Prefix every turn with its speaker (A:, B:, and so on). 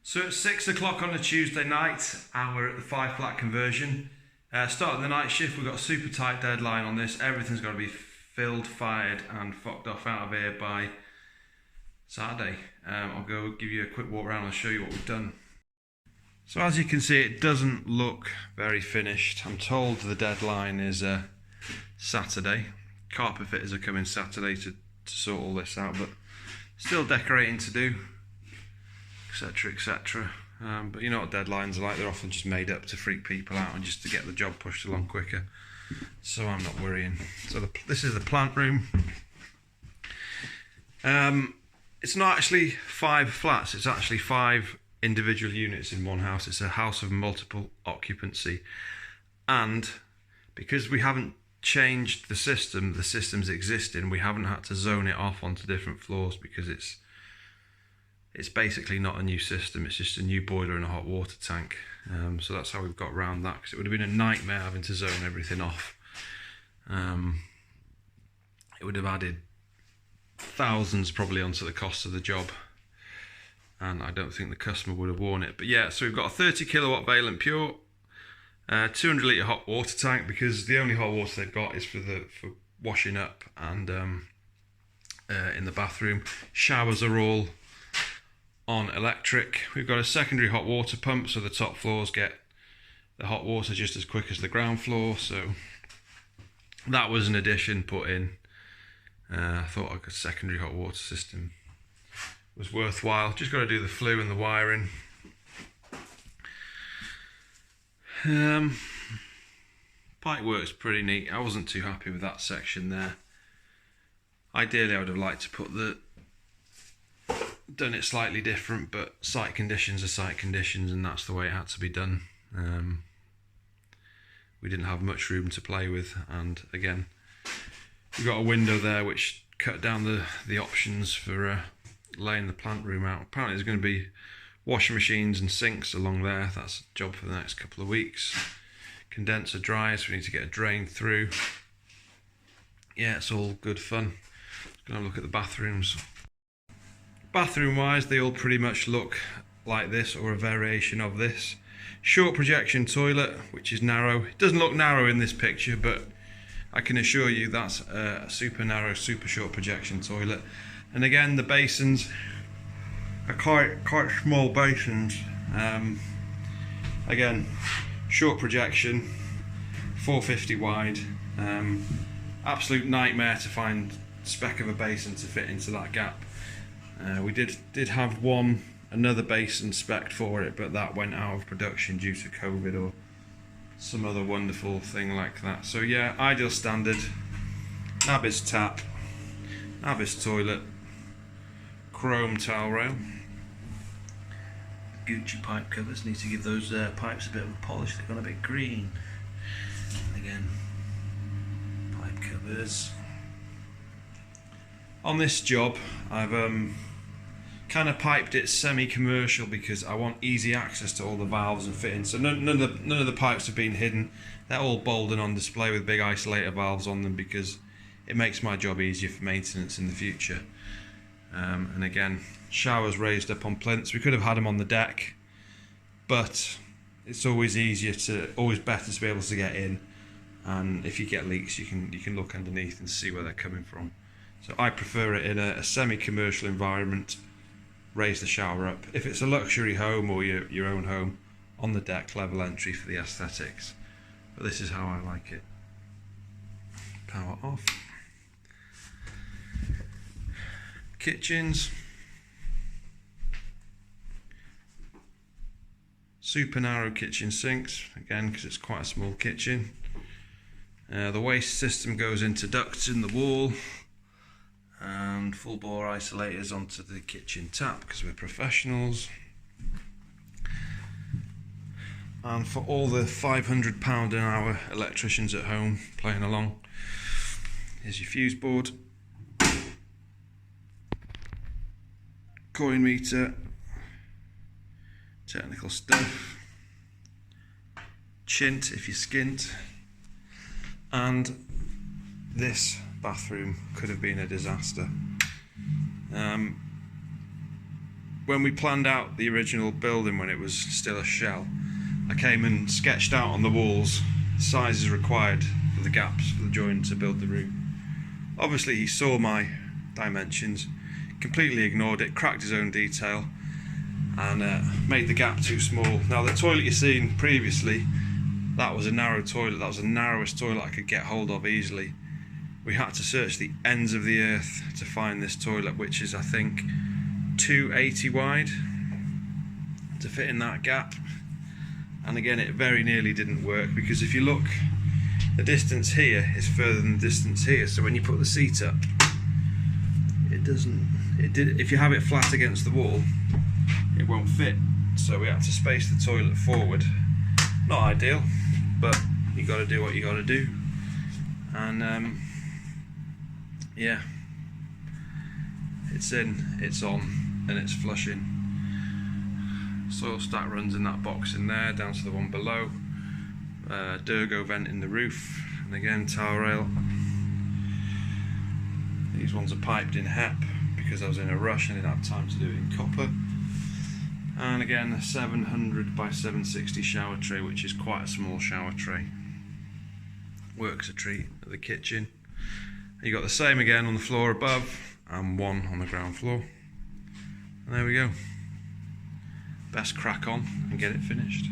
A: So at 6 o'clock on a Tuesday night, we're at the 5 flat conversion. Starting the night shift, we've got a super tight deadline on this. Everything's got to be filled, fired and fucked off out of here by Saturday. I'll go give you a quick walk around and show you what we've done. So as you can see, it doesn't look very finished. I'm told the deadline is Saturday. Carpet fitters are coming Saturday to sort all this out, but still decorating to do, etc, etc. But you know what deadlines are like, they're often just made up to freak people out and just to get the job pushed along quicker. So I'm not worrying. So this is the plant room. It's not actually 5 flats, it's actually 5 individual units in one house. It's a house of multiple occupancy, and because we haven't changed the system's existing, we haven't had to zone it off onto different floors because it's basically not a new system, it's just a new boiler and a hot water tank. So that's how we've got around that, because it would have been a nightmare having to zone everything off. It would have added thousands probably onto the cost of the job, and I don't think the customer would have worn it. But yeah, so we've got a 30 kilowatt Vaillant Pure, 200 litre hot water tank, because the only hot water they've got is for washing up and in the bathroom. Showers are all on electric. We've got a secondary hot water pump, so the top floors get the hot water just as quick as the ground floor. So that was an addition put in. I thought a secondary hot water system was worthwhile. Just got to do the flue and the wiring. Pipe work's pretty neat. I wasn't too happy with that section there. Ideally I would have liked to put done it slightly different, but site conditions are site conditions, and that's the way it had to be done. We didn't have much room to play with, and again we've got a window there which cut down the options for laying the plant room out. Apparently there's going to be washing machines and sinks along there. That's a job for the next couple of weeks. Condenser dryers, we need to get a drain through. Yeah, it's all good fun. Just gonna have a look at the bathrooms. Bathroom wise, they all pretty much look like this, or a variation of this. Short projection toilet, which is narrow. It doesn't look narrow in this picture, but I can assure you that's a super narrow, super short projection toilet. And again, the basins are quite small basins. Again, short projection, 450 wide. Absolute nightmare to find a speck of a basin to fit into that gap. We did have another basin spec'd for it, but that went out of production due to COVID or some other wonderful thing like that. So yeah, ideal standard. Nabis tap, Nabis toilet, chrome towel rail. Gucci pipe covers, need to give those pipes a bit of a polish, they've gone a bit green. And again, pipe covers. On this job, I've kind of piped it semi-commercial because I want easy access to all the valves and fittings. So none of the pipes have been hidden. They're all bold and on display with big isolator valves on them because it makes my job easier for maintenance in the future. And again, showers raised up on plinths. We could have had them on the deck, but it's always better to be able to get in. And if you get leaks, you can look underneath and see where they're coming from. So I prefer it in a semi-commercial environment. Raise the shower up. If it's a luxury home or your own home, on the deck, level entry for the aesthetics. But this is how I like it. Power off. Kitchens. Super narrow kitchen sinks, again because it's quite a small kitchen. The waste system goes into ducts in the wall, and full bore isolators onto the kitchen tap because we're professionals. And for all the £500 an hour electricians at home playing along, here's your fuse board, coin meter, technical stuff, chint if you're skint, and this bathroom could have been a disaster. when we planned out the original building when it was still a shell, I came and sketched out on the walls the sizes required for the gaps for the join to build the room. Obviously he saw my dimensions, completely ignored it, cracked his own detail, and made the gap too small. Now the toilet you've seen previously, that was a narrow toilet, that was the narrowest toilet I could get hold of easily. We had to search the ends of the earth to find this toilet, which is I think 280 wide to fit in that gap. And again, it very nearly didn't work, because if you look, the distance here is further than the distance here, so when you put the seat up, if you have it flat against the wall, it won't fit. So we had to space the toilet forward. Not ideal, but you got to do what you got to do. And yeah, it's in, it's on, and it's flushing. Soil stack runs in that box in there, down to the one below. Durgo vent in the roof, and again towel rail. These ones are piped in HEP because I was in a rush and didn't have time to do it in copper. And again, a 700 by 760 shower tray, which is quite a small shower tray. Works a treat at the kitchen. You got the same again on the floor above, and one on the ground floor. And there we go. Best crack on and get it finished.